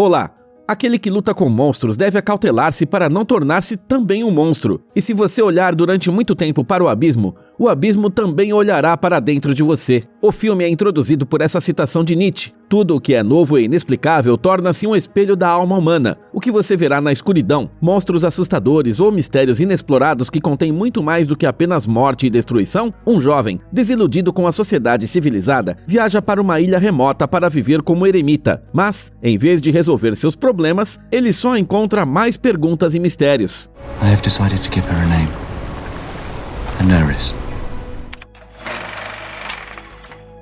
Olá! Aquele que luta com monstros deve acautelar-se para não tornar-se também um monstro. E se você olhar durante muito tempo para o abismo também olhará para dentro de você. O filme é introduzido por essa citação de Nietzsche. Tudo o que é novo e inexplicável torna-se um espelho da alma humana. O que você verá na escuridão, monstros assustadores ou mistérios inexplorados que contêm muito mais do que apenas morte e destruição? Um jovem, desiludido com a sociedade civilizada, viaja para uma ilha remota para viver como eremita. Mas, em vez de resolver seus problemas, ele só encontra mais perguntas e mistérios. I have decided to give her a name. Daenerys.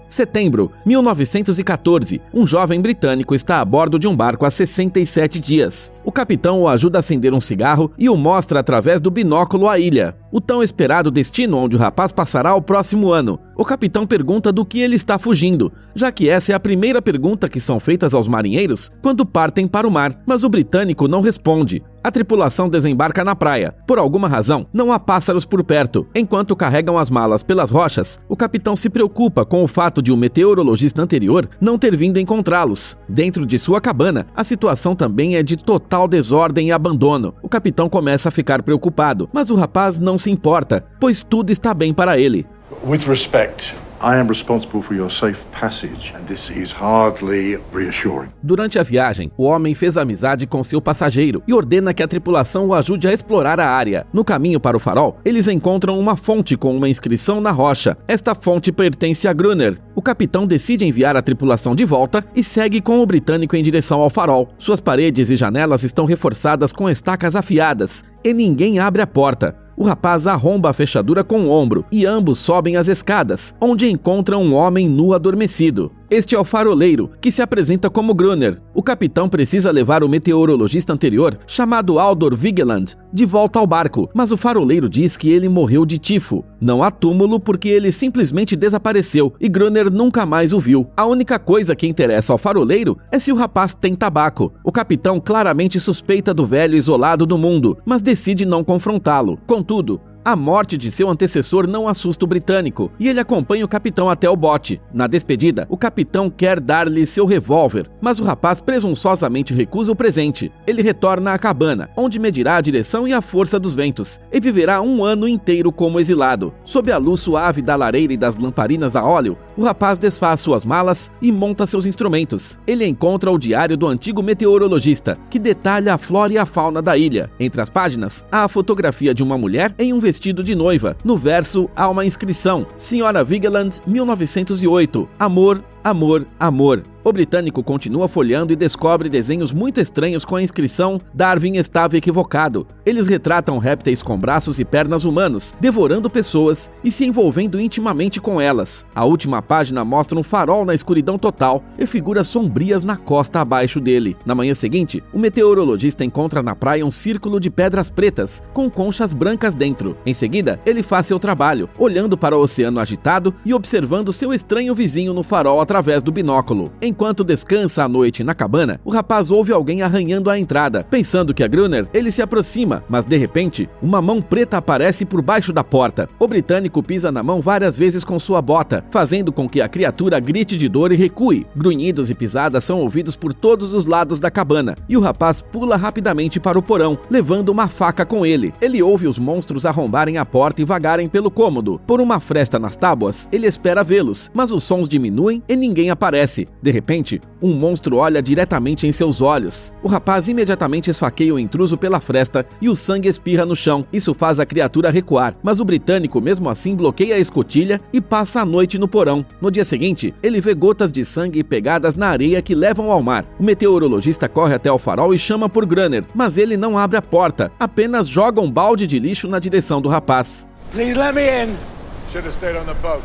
Setembro, 1914. Um jovem britânico está a bordo de um barco há 67 dias. O capitão o ajuda a acender um cigarro e o mostra através do binóculo a ilha, o tão esperado destino onde o rapaz passará o próximo ano. O capitão pergunta do que ele está fugindo, já que essa é a primeira pergunta que são feitas aos marinheiros quando partem para o mar, mas o britânico não responde. A tripulação desembarca na praia. Por alguma razão, não há pássaros por perto. Enquanto carregam as malas pelas rochas, o capitão se preocupa com o fato de um meteorologista anterior não ter vindo encontrá-los. Dentro de sua cabana, a situação também é de total desordem e abandono. O capitão começa a ficar preocupado, mas o rapaz não se importa, pois tudo está bem para ele. With respect, I am responsible for your safe passage, and this is hardly reassuring. Durante a viagem, o homem fez amizade com seu passageiro e ordena que a tripulação o ajude a explorar a área. No caminho para o farol, eles encontram uma fonte com uma inscrição na rocha. Esta fonte pertence a Gruner. O capitão decide enviar a tripulação de volta e segue com o britânico em direção ao farol. Suas paredes e janelas estão reforçadas com estacas afiadas e ninguém abre a porta. O rapaz arromba a fechadura com o ombro e ambos sobem as escadas, onde encontram um homem nu adormecido. Este é o faroleiro, que se apresenta como Gruner. O capitão precisa levar o meteorologista anterior, chamado Aldor Vigeland, de volta ao barco, mas o faroleiro diz que ele morreu de tifo. Não há túmulo porque ele simplesmente desapareceu e Gruner nunca mais o viu. A única coisa que interessa ao faroleiro é se o rapaz tem tabaco. O capitão claramente suspeita do velho isolado do mundo, mas decide não confrontá-lo. Contudo, a morte de seu antecessor não assusta o britânico, e ele acompanha o capitão até o bote. Na despedida, o capitão quer dar-lhe seu revólver, mas o rapaz presunçosamente recusa o presente. Ele retorna à cabana, onde medirá a direção e a força dos ventos, e viverá um ano inteiro como exilado. Sob a luz suave da lareira e das lamparinas a óleo, o rapaz desfaz suas malas e monta seus instrumentos. Ele encontra o diário do antigo meteorologista, que detalha a flora e a fauna da ilha. Entre as páginas, há a fotografia de uma mulher em um vestido de noiva. No verso há uma inscrição: Sra. Vigeland, 1908. Amor, amor, amor. O britânico continua folheando e descobre desenhos muito estranhos com a inscrição Darwin estava equivocado. Eles retratam répteis com braços e pernas humanos, devorando pessoas e se envolvendo intimamente com elas. A última página mostra um farol na escuridão total e figuras sombrias na costa abaixo dele. Na manhã seguinte, o meteorologista encontra na praia um círculo de pedras pretas, com conchas brancas dentro. Em seguida, ele faz seu trabalho, olhando para o oceano agitado e observando seu estranho vizinho no farol através do binóculo. Enquanto descansa à noite na cabana, o rapaz ouve alguém arranhando a entrada. Pensando que é Gruner, ele se aproxima, mas de repente, uma mão preta aparece por baixo da porta. O britânico pisa na mão várias vezes com sua bota, fazendo com que a criatura grite de dor e recue. Grunhidos e pisadas são ouvidos por todos os lados da cabana, e o rapaz pula rapidamente para o porão, levando uma faca com ele. Ele ouve os monstros arrombarem a porta e vagarem pelo cômodo. Por uma fresta nas tábuas, ele espera vê-los, mas os sons diminuem e ninguém aparece. De repente, um monstro olha diretamente em seus olhos. O rapaz imediatamente esfaqueia o intruso pela fresta e o sangue espirra no chão. Isso faz a criatura recuar, mas o britânico mesmo assim bloqueia a escotilha e passa a noite no porão. No dia seguinte, ele vê gotas de sangue pegadas na areia que levam ao mar. O meteorologista corre até o farol e chama por Gruner, mas ele não abre a porta, apenas joga um balde de lixo na direção do rapaz. Please let me in. Should have stayed on the boat.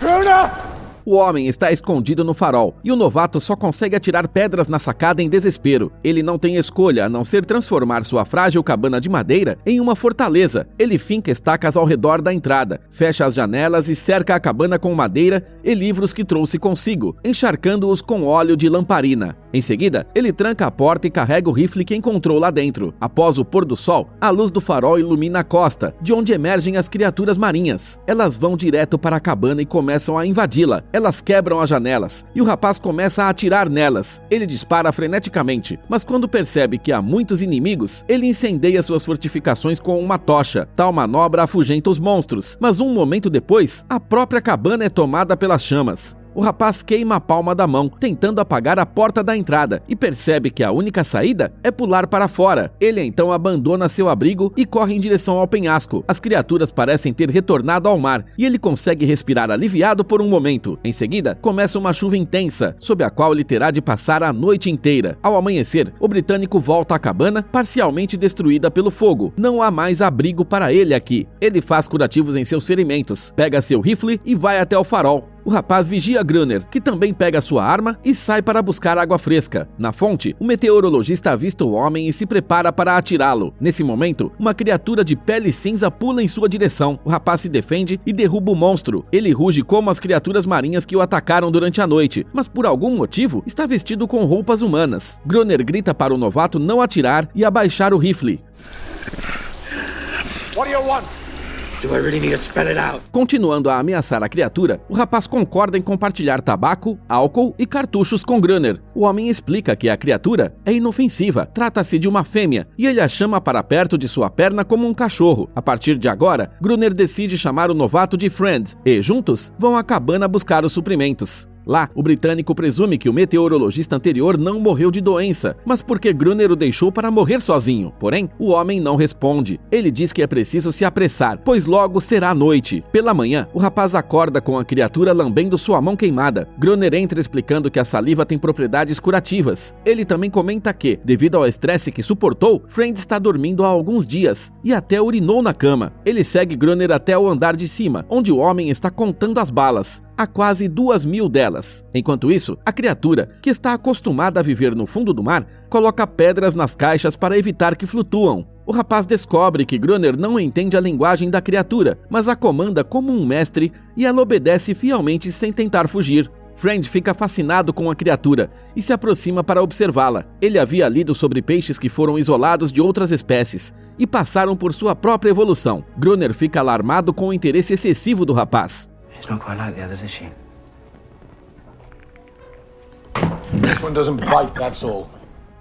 Gruner! O homem está escondido no farol, e o novato só consegue atirar pedras na sacada em desespero. Ele não tem escolha a não ser transformar sua frágil cabana de madeira em uma fortaleza. Ele finca estacas ao redor da entrada, fecha as janelas e cerca a cabana com madeira e livros que trouxe consigo, encharcando-os com óleo de lamparina. Em seguida, ele tranca a porta e carrega o rifle que encontrou lá dentro. Após o pôr do sol, a luz do farol ilumina a costa, de onde emergem as criaturas marinhas. Elas vão direto para a cabana e começam a invadi-la. Elas quebram as janelas e o rapaz começa a atirar nelas. Ele dispara freneticamente, mas quando percebe que há muitos inimigos, ele incendeia suas fortificações com uma tocha. Tal manobra afugenta os monstros, mas um momento depois, a própria cabana é tomada pelas chamas. O rapaz queima a palma da mão, tentando apagar a porta da entrada, e percebe que a única saída é pular para fora. Ele então abandona seu abrigo e corre em direção ao penhasco. As criaturas parecem ter retornado ao mar, e ele consegue respirar aliviado por um momento. Em seguida, começa uma chuva intensa, sob a qual ele terá de passar a noite inteira. Ao amanhecer, o britânico volta à cabana, parcialmente destruída pelo fogo. Não há mais abrigo para ele aqui. Ele faz curativos em seus ferimentos, pega seu rifle e vai até o farol. O rapaz vigia Gruner, que também pega sua arma e sai para buscar água fresca. Na fonte, o meteorologista avista o homem e se prepara para atirá-lo. Nesse momento, uma criatura de pele cinza pula em sua direção. O rapaz se defende e derruba o monstro. Ele ruge como as criaturas marinhas que o atacaram durante a noite, mas por algum motivo está vestido com roupas humanas. Gruner grita para o novato não atirar e abaixar o rifle. What do you want? Do I really need to spell it out? Continuando a ameaçar a criatura, o rapaz concorda em compartilhar tabaco, álcool e cartuchos com Gruner. O homem explica que a criatura é inofensiva, trata-se de uma fêmea, e ele a chama para perto de sua perna como um cachorro. A partir de agora, Gruner decide chamar o novato de Friend, e juntos vão à cabana buscar os suprimentos. Lá, o britânico presume que o meteorologista anterior não morreu de doença, mas porque Gruner o deixou para morrer sozinho. Porém, o homem não responde. Ele diz que é preciso se apressar, pois logo será noite. Pela manhã, o rapaz acorda com a criatura lambendo sua mão queimada. Gruner entra explicando que a saliva tem propriedades curativas. Ele também comenta que, devido ao estresse que suportou, Friend está dormindo há alguns dias e até urinou na cama. Ele segue Gruner até o andar de cima, onde o homem está contando as balas. Há quase 2.000 delas. Enquanto isso, a criatura, que está acostumada a viver no fundo do mar, coloca pedras nas caixas para evitar que flutuam. O rapaz descobre que Gruner não entende a linguagem da criatura, mas a comanda como um mestre e ela obedece fielmente sem tentar fugir. Friend fica fascinado com a criatura e se aproxima para observá-la. Ele havia lido sobre peixes que foram isolados de outras espécies e passaram por sua própria evolução. Gruner fica alarmado com o interesse excessivo do rapaz. She's not quite like the others, is she? This one doesn't bite, that's all.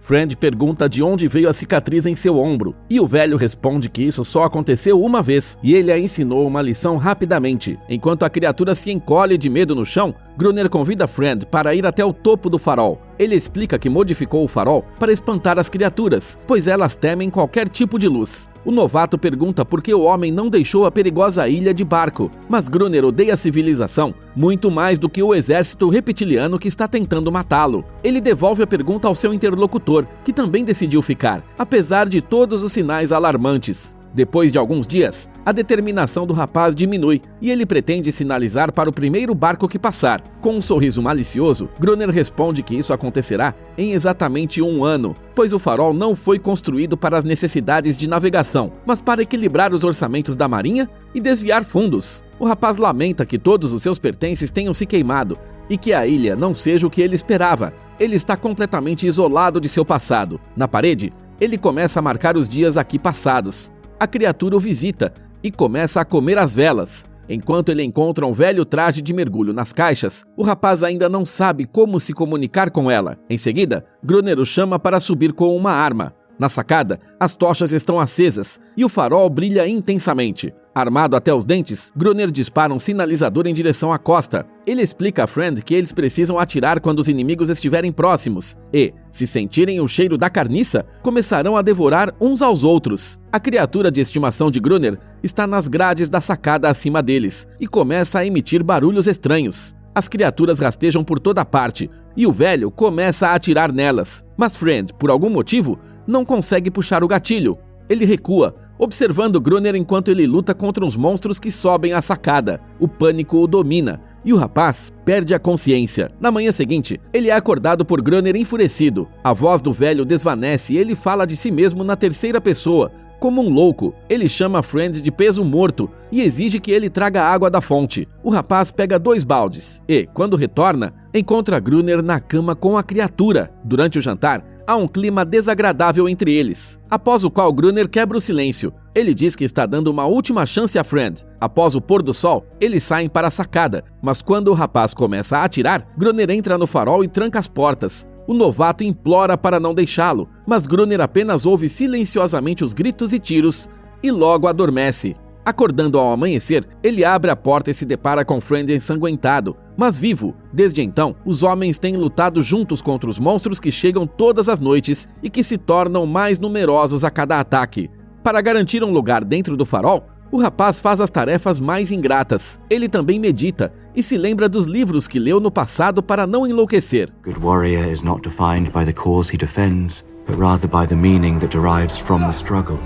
Friend pergunta de onde veio a cicatriz em seu ombro, e o velho responde que isso só aconteceu uma vez, e ele a ensinou uma lição rapidamente. Enquanto a criatura se encolhe de medo no chão, Gruner convida Friend para ir até o topo do farol. Ele explica que modificou o farol para espantar as criaturas, pois elas temem qualquer tipo de luz. O novato pergunta por que o homem não deixou a perigosa ilha de barco, mas Gruner odeia a civilização muito mais do que o exército reptiliano que está tentando matá-lo. Ele devolve a pergunta ao seu interlocutor, que também decidiu ficar, apesar de todos os sinais alarmantes. Depois de alguns dias, a determinação do rapaz diminui e ele pretende sinalizar para o primeiro barco que passar. Com um sorriso malicioso, Gruner responde que isso acontecerá em exatamente 1 ano, pois o farol não foi construído para as necessidades de navegação, mas para equilibrar os orçamentos da marinha e desviar fundos. O rapaz lamenta que todos os seus pertences tenham se queimado e que a ilha não seja o que ele esperava. Ele está completamente isolado de seu passado. Na parede, ele começa a marcar os dias aqui passados. A criatura o visita e começa a comer as velas. Enquanto ele encontra um velho traje de mergulho nas caixas, o rapaz ainda não sabe como se comunicar com ela. Em seguida, Gruner o chama para subir com uma arma. Na sacada, as tochas estão acesas e o farol brilha intensamente. Armado até os dentes, Gruner dispara um sinalizador em direção à costa. Ele explica a Friend que eles precisam atirar quando os inimigos estiverem próximos e, se sentirem o cheiro da carniça, começarão a devorar uns aos outros. A criatura de estimação de Gruner está nas grades da sacada acima deles e começa a emitir barulhos estranhos. As criaturas rastejam por toda parte e o velho começa a atirar nelas. Mas Friend, por algum motivo, não consegue puxar o gatilho. Ele recua, observando Gruner enquanto ele luta contra uns monstros que sobem a sacada. O pânico o domina e o rapaz perde a consciência. Na manhã seguinte, ele é acordado por Gruner enfurecido. A voz do velho desvanece e ele fala de si mesmo na terceira pessoa, Como um louco, ele chama Friend de peso morto e exige que ele traga água da fonte. O rapaz pega 2 baldes e, quando retorna, encontra Gruner na cama com a criatura. Durante o jantar, há um clima desagradável entre eles, após o qual Gruner quebra o silêncio. Ele diz que está dando uma última chance a Friend. Após o pôr do sol, eles saem para a sacada, mas quando o rapaz começa a atirar, Gruner entra no farol e tranca as portas. O novato implora para não deixá-lo, mas Gruner apenas ouve silenciosamente os gritos e tiros e logo adormece. Acordando ao amanhecer, ele abre a porta e se depara com Friend ensanguentado, mas vivo. Desde então, os homens têm lutado juntos contra os monstros que chegam todas as noites e que se tornam mais numerosos a cada ataque. Para garantir um lugar dentro do farol, o rapaz faz as tarefas mais ingratas. Ele também medita e se lembra dos livros que leu no passado para não enlouquecer. Good warrior is not defined by the cause he defends, but rather by the meaning that derives from the struggle.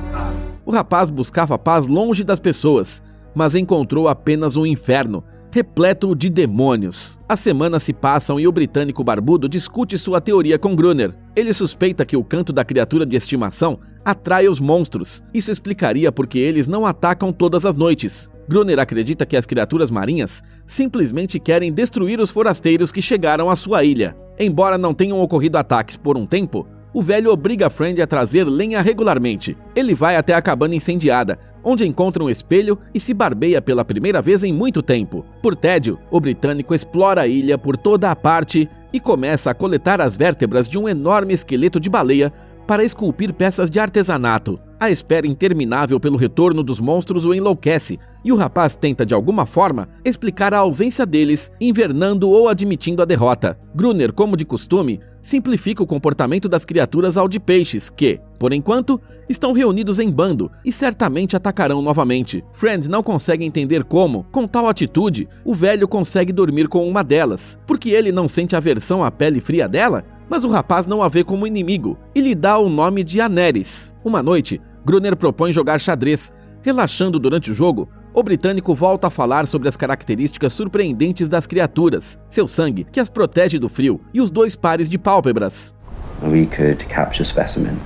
O rapaz buscava paz longe das pessoas, mas encontrou apenas um inferno, repleto de demônios. As semanas se passam e o britânico barbudo discute sua teoria com Gruner. Ele suspeita que o canto da criatura de estimação atrai os monstros. Isso explicaria por que eles não atacam todas as noites. Gruner acredita que as criaturas marinhas simplesmente querem destruir os forasteiros que chegaram à sua ilha. Embora não tenham ocorrido ataques por um tempo, o velho obriga Friend a trazer lenha regularmente. Ele vai até a cabana incendiada, onde encontra um espelho e se barbeia pela primeira vez em muito tempo. Por tédio, o britânico explora a ilha por toda a parte e começa a coletar as vértebras de um enorme esqueleto de baleia para esculpir peças de artesanato. A espera interminável pelo retorno dos monstros o enlouquece e o rapaz tenta de alguma forma explicar a ausência deles, invernando ou admitindo a derrota. Gruner, como de costume, simplifica o comportamento das criaturas ao de peixes que, por enquanto, estão reunidos em bando e certamente atacarão novamente. Friend não consegue entender como, com tal atitude, o velho consegue dormir com uma delas, porque ele não sente aversão à pele fria dela? Mas o rapaz não a vê como inimigo e lhe dá o nome de Aneris. Uma noite, Gruner propõe jogar xadrez. Relaxando durante o jogo, o britânico volta a falar sobre as características surpreendentes das criaturas, seu sangue, que as protege do frio, e os 2 pares de pálpebras. We could capture specimen,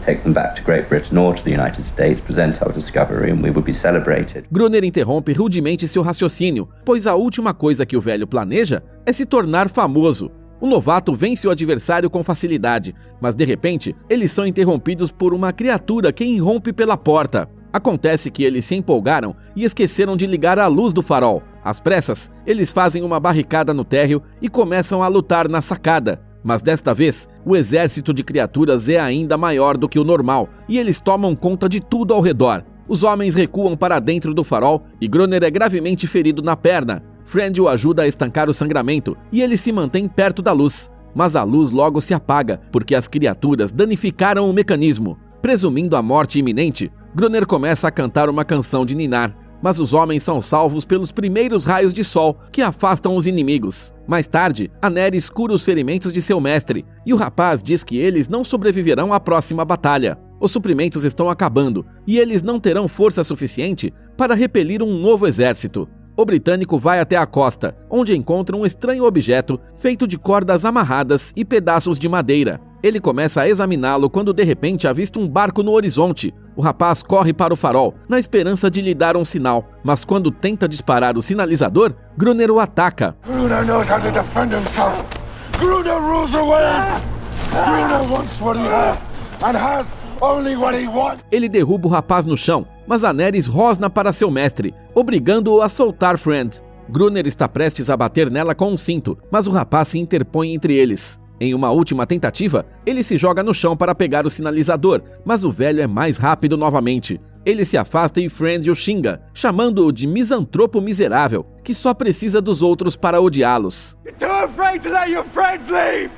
take them back to Great Britain or to the United States, present our discovery and we would be celebrated. Gruner interrompe rudemente seu raciocínio, pois a última coisa que o velho planeja é se tornar famoso. O novato vence o adversário com facilidade, mas de repente, eles são interrompidos por uma criatura que irrompe pela porta. Acontece que eles se empolgaram e esqueceram de ligar a luz do farol. Às pressas, eles fazem uma barricada no térreo e começam a lutar na sacada. Mas desta vez, o exército de criaturas é ainda maior do que o normal e eles tomam conta de tudo ao redor. Os homens recuam para dentro do farol e Gruner é gravemente ferido na perna. Friend o ajuda a estancar o sangramento e ele se mantém perto da luz. Mas a luz logo se apaga porque as criaturas danificaram o mecanismo. Presumindo a morte iminente, Gruner começa a cantar uma canção de ninar, mas os homens são salvos pelos primeiros raios de sol que afastam os inimigos. Mais tarde, Aneris cura os ferimentos de seu mestre e o rapaz diz que eles não sobreviverão à próxima batalha. Os suprimentos estão acabando e eles não terão força suficiente para repelir um novo exército. O britânico vai até a costa, onde encontra um estranho objeto feito de cordas amarradas e pedaços de madeira. Ele começa a examiná-lo quando de repente avista um barco no horizonte. O rapaz corre para o farol, na esperança de lhe dar um sinal, mas quando tenta disparar o sinalizador, Gruner o ataca. Gruner knows how to defend himself. Gruner rules the waves. Gruner wants what he has and has only what he wants. Ele derruba o rapaz no chão, mas Aneris rosna para seu mestre, obrigando-o a soltar Friend. Gruner está prestes a bater nela com um cinto, mas o rapaz se interpõe entre eles. Em uma última tentativa, ele se joga no chão para pegar o sinalizador, mas o velho é mais rápido novamente. Ele se afasta e Friend o xinga, chamando-o de misantropo miserável, que só precisa dos outros para odiá-los. You're too afraid to let your friends leave!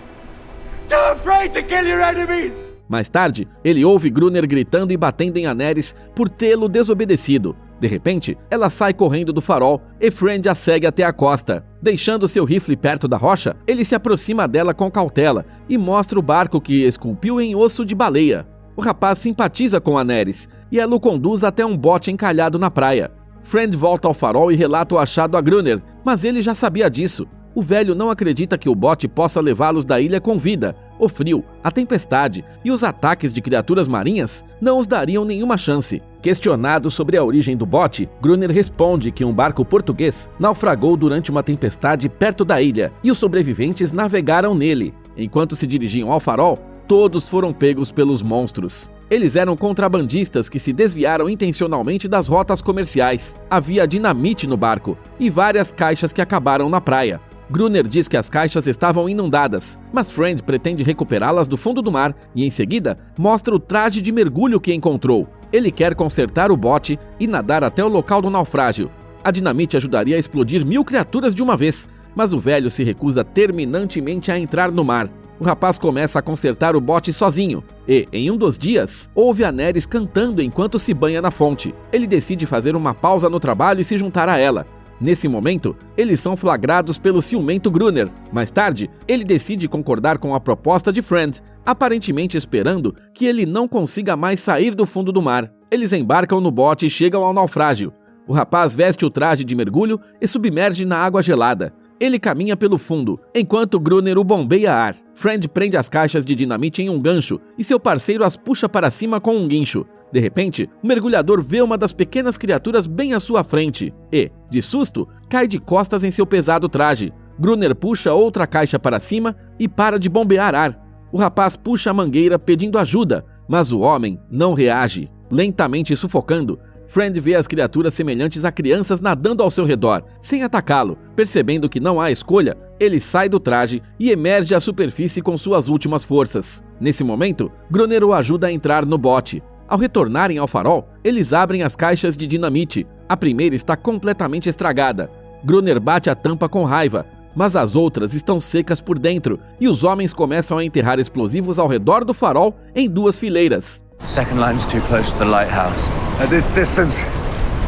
Too afraid to kill your enemies! Mais tarde, ele ouve Gruner gritando e batendo em Aneris por tê-lo desobedecido. De repente, ela sai correndo do farol e Friend a segue até a costa. Deixando seu rifle perto da rocha, ele se aproxima dela com cautela e mostra o barco que esculpiu em osso de baleia. O rapaz simpatiza com Aneris e ela o conduz até um bote encalhado na praia. Friend volta ao farol e relata o achado a Gruner, mas ele já sabia disso. O velho não acredita que o bote possa levá-los da ilha com vida, O frio, a tempestade e os ataques de criaturas marinhas não os dariam nenhuma chance. Questionado sobre a origem do bote, Gruner responde que um barco português naufragou durante uma tempestade perto da ilha e os sobreviventes navegaram nele. Enquanto se dirigiam ao farol, todos foram pegos pelos monstros. Eles eram contrabandistas que se desviaram intencionalmente das rotas comerciais. Havia dinamite no barco e várias caixas que acabaram na praia. Gruner diz que as caixas estavam inundadas, mas Friend pretende recuperá-las do fundo do mar e, em seguida, mostra o traje de mergulho que encontrou. Ele quer consertar o bote e nadar até o local do naufrágio. A dinamite ajudaria a explodir 1000 criaturas de uma vez, mas o velho se recusa terminantemente a entrar no mar. O rapaz começa a consertar o bote sozinho e, em um dos dias, ouve a Neris cantando enquanto se banha na fonte. Ele decide fazer uma pausa no trabalho e se juntar a ela. Nesse momento, eles são flagrados pelo ciumento Gruner. Mais tarde, ele decide concordar com a proposta de Friend, aparentemente esperando que ele não consiga mais sair do fundo do mar. Eles embarcam no bote e chegam ao naufrágio. O rapaz veste o traje de mergulho e submerge na água gelada. Ele caminha pelo fundo, enquanto Gruner o bombeia ar. Friend prende as caixas de dinamite em um gancho e seu parceiro as puxa para cima com um guincho. De repente, o mergulhador vê uma das pequenas criaturas bem à sua frente e, de susto, cai de costas em seu pesado traje. Gruner puxa outra caixa para cima e para de bombear ar. O rapaz puxa a mangueira pedindo ajuda, mas o homem não reage. Lentamente sufocando, Friend vê as criaturas semelhantes a crianças nadando ao seu redor, sem atacá-lo. Percebendo que não há escolha, ele sai do traje e emerge à superfície com suas últimas forças. Nesse momento, Gruner o ajuda a entrar no bote. Ao retornarem ao farol, eles abrem as caixas de dinamite. A primeira está completamente estragada. Gruner bate a tampa com raiva, mas as outras estão secas por dentro e os homens começam a enterrar explosivos ao redor do farol em 2 fileiras. Second line's too close to the lighthouse. At this distance,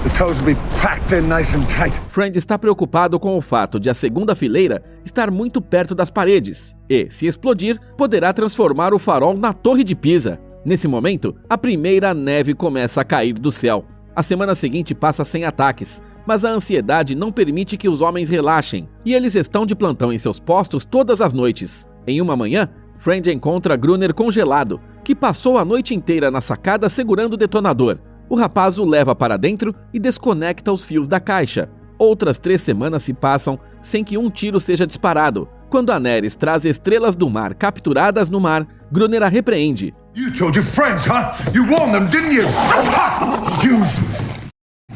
the toes will be packed in nice and tight. Friend está preocupado com o fato de a segunda fileira estar muito perto das paredes e, se explodir, poderá transformar o farol na Torre de Pisa. Nesse momento, a primeira neve começa a cair do céu. A semana seguinte passa sem ataques, mas a ansiedade não permite que os homens relaxem, e eles estão de plantão em seus postos todas as noites. Em uma manhã, Friend encontra Gruner congelado, que passou a noite inteira na sacada segurando o detonador. O rapaz o leva para dentro e desconecta os fios da caixa. Outras 3 semanas se passam sem que um tiro seja disparado. Quando a Neris traz estrelas do mar capturadas no mar, Gruner a repreende. You told your friends, huh? You warned them, didn't you? You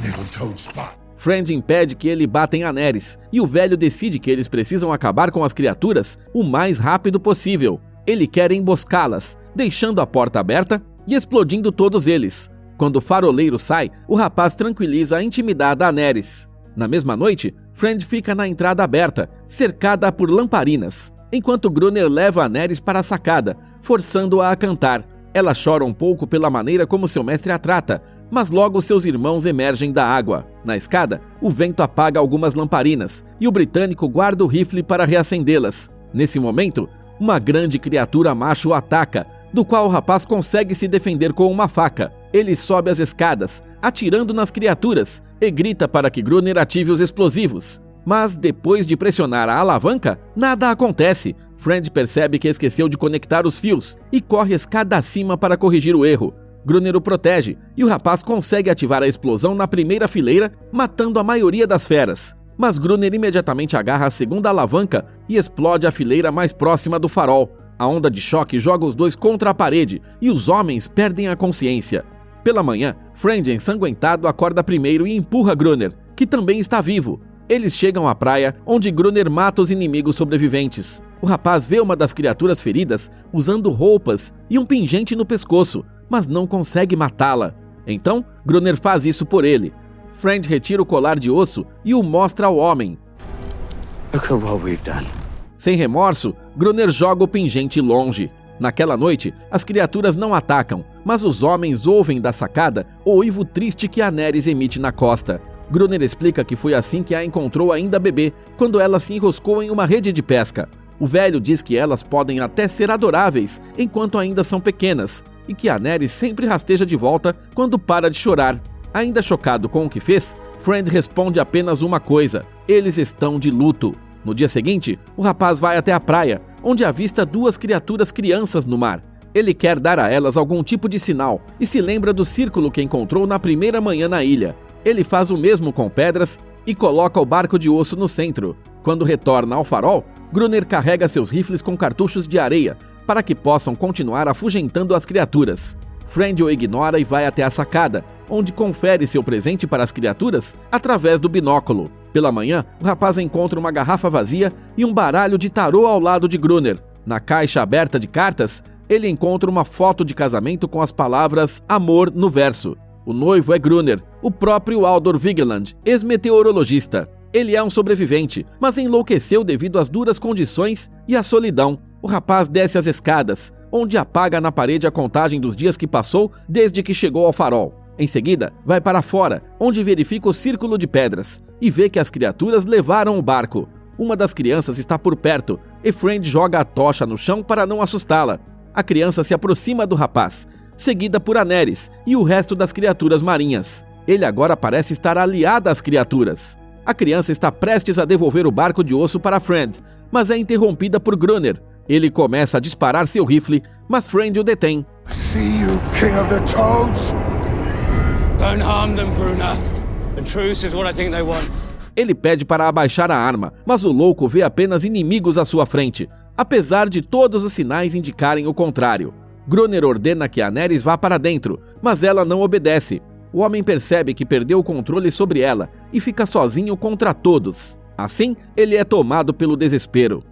little toad spot. Friend impede que ele bata em Neris, e o velho decide que eles precisam acabar com as criaturas o mais rápido possível. Ele quer emboscá-las, deixando a porta aberta e explodindo todos eles. Quando o faroleiro sai, o rapaz tranquiliza a intimidada Neris. Na mesma noite, Friend fica na entrada aberta, cercada por lamparinas, enquanto Gruner leva Neris para a sacada, forçando-a a cantar. Ela chora um pouco pela maneira como seu mestre a trata, mas logo seus irmãos emergem da água. Na escada, o vento apaga algumas lamparinas e o britânico guarda o rifle para reacendê-las. Nesse momento, uma grande criatura macho o ataca, do qual o rapaz consegue se defender com uma faca. Ele sobe as escadas, atirando nas criaturas, e grita para que Gruner ative os explosivos. Mas depois de pressionar a alavanca, nada acontece. Friend percebe que esqueceu de conectar os fios e corre escada acima para corrigir o erro. Gruner o protege e o rapaz consegue ativar a explosão na primeira fileira, matando a maioria das feras. Mas Gruner imediatamente agarra a segunda alavanca e explode a fileira mais próxima do farol. A onda de choque joga os dois contra a parede e os homens perdem a consciência. Pela manhã, Friend, ensanguentado, acorda primeiro e empurra Gruner, que também está vivo. Eles chegam à praia, onde Gruner mata os inimigos sobreviventes. O rapaz vê uma das criaturas feridas usando roupas e um pingente no pescoço, mas não consegue matá-la. Então, Gruner faz isso por ele. Friend retira o colar de osso e o mostra ao homem. Look at what we've done. Sem remorso, Gruner joga o pingente longe. Naquela noite, as criaturas não atacam, mas os homens ouvem da sacada o uivo triste que a Neris emite na costa. Gruner explica que foi assim que a encontrou ainda bebê, quando ela se enroscou em uma rede de pesca. O velho diz que elas podem até ser adoráveis enquanto ainda são pequenas, e que a Neris sempre rasteja de volta quando para de chorar. Ainda chocado com o que fez, Friend responde apenas uma coisa: eles estão de luto. No dia seguinte, o rapaz vai até a praia, onde avista 2 criaturas crianças no mar. Ele quer dar a elas algum tipo de sinal e se lembra do círculo que encontrou na primeira manhã na ilha. Ele faz o mesmo com pedras e coloca o barco de osso no centro. Quando retorna ao farol, Gruner carrega seus rifles com cartuchos de areia para que possam continuar afugentando as criaturas. Friend o ignora e vai até a sacada, onde confere seu presente para as criaturas através do binóculo. Pela manhã, o rapaz encontra uma garrafa vazia e um baralho de tarô ao lado de Gruner. Na caixa aberta de cartas, ele encontra uma foto de casamento com as palavras amor no verso. O noivo é Gruner, o próprio Aldur Vigeland, ex-meteorologista. Ele é um sobrevivente, mas enlouqueceu devido às duras condições e à solidão. O rapaz desce as escadas, onde apaga na parede a contagem dos dias que passou desde que chegou ao farol. Em seguida, vai para fora, onde verifica o círculo de pedras e vê que as criaturas levaram o barco. Uma das crianças está por perto e Friend joga a tocha no chão para não assustá-la. A criança se aproxima do rapaz, seguida por Aneris e o resto das criaturas marinhas. Ele agora parece estar aliado às criaturas. A criança está prestes a devolver o barco de osso para Friend, mas é interrompida por Gruner. Ele começa a disparar seu rifle, mas Friend o detém. See you, King of the Toads? Don't harm them, Gruner. The truce is what I think they want. Ele pede para abaixar a arma, mas o louco vê apenas inimigos à sua frente, apesar de todos os sinais indicarem o contrário. Gruner ordena que Aneris vá para dentro, mas ela não obedece. O homem percebe que perdeu o controle sobre ela e fica sozinho contra todos. Assim, ele é tomado pelo desespero.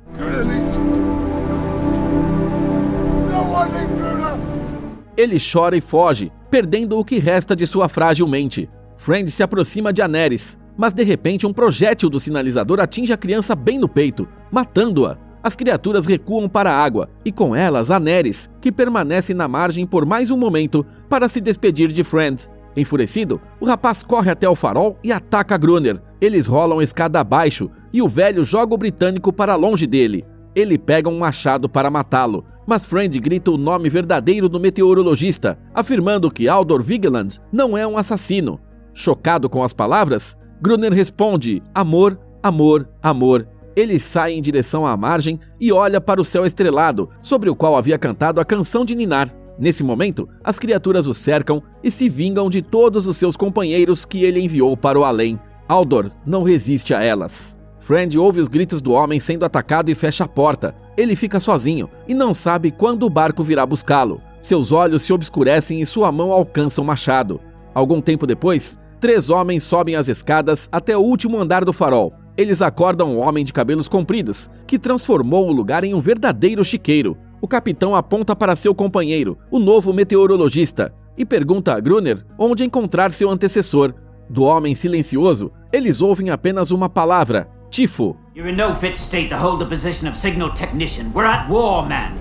Ele chora e foge, perdendo o que resta de sua frágil mente. Friend se aproxima de Aneris, mas de repente um projétil do sinalizador atinge a criança bem no peito, matando-a. As criaturas recuam para a água, e com elas Aneris, que permanece na margem por mais um momento para se despedir de Friend. Enfurecido, o rapaz corre até o farol e ataca Gruner. Eles rolam a escada abaixo e o velho joga o britânico para longe dele. Ele pega um machado para matá-lo, mas Friend grita o nome verdadeiro do meteorologista, afirmando que Aldur Vigeland não é um assassino. Chocado com as palavras, Gruner responde: amor, amor, amor. Ele sai em direção à margem e olha para o céu estrelado, sobre o qual havia cantado a canção de ninar. Nesse momento, as criaturas o cercam e se vingam de todos os seus companheiros que ele enviou para o além. Aldur não resiste a elas. Friend ouve os gritos do homem sendo atacado e fecha a porta. Ele fica sozinho e não sabe quando o barco virá buscá-lo. Seus olhos se obscurecem e sua mão alcança o machado. Algum tempo depois, 3 homens sobem as escadas até o último andar do farol. Eles acordam um homem de cabelos compridos, que transformou o lugar em um verdadeiro chiqueiro. O capitão aponta para seu companheiro, o novo meteorologista, e pergunta a Gruner onde encontrar seu antecessor. Do homem silencioso, eles ouvem apenas uma palavra: tifo. You're in no fit state to hold the position of signal technician. We're at war, man.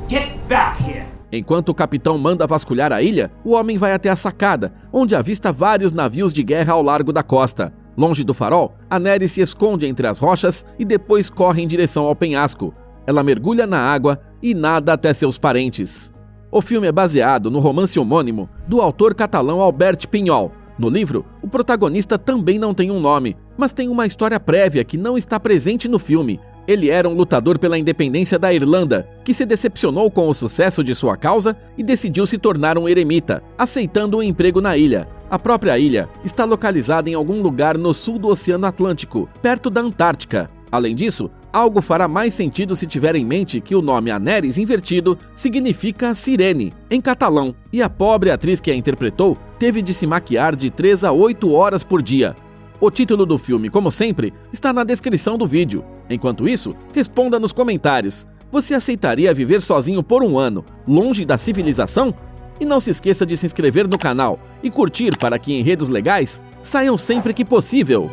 Get back here. Enquanto o capitão manda vasculhar a ilha, o homem vai até a sacada, onde avista vários navios de guerra ao largo da costa. Longe do farol, Aneris se esconde entre as rochas e depois corre em direção ao penhasco. Ela mergulha na água e nada até seus parentes. O filme é baseado no romance homônimo do autor catalão Albert Pinyol. No livro, o protagonista também não tem um nome, mas tem uma história prévia que não está presente no filme. Ele era um lutador pela independência da Irlanda, que se decepcionou com o sucesso de sua causa e decidiu se tornar um eremita, aceitando um emprego na ilha. A própria ilha está localizada em algum lugar no sul do Oceano Atlântico, perto da Antártica. Além disso, algo fará mais sentido se tiver em mente que o nome Aneris invertido significa sirene, em catalão, e a pobre atriz que a interpretou teve de se maquiar de 3 a 8 horas por dia. O título do filme, como sempre, está na descrição do vídeo. Enquanto isso, responda nos comentários: você aceitaria viver sozinho por um ano, longe da civilização? E não se esqueça de se inscrever no canal e curtir para que enredos legais saiam sempre que possível.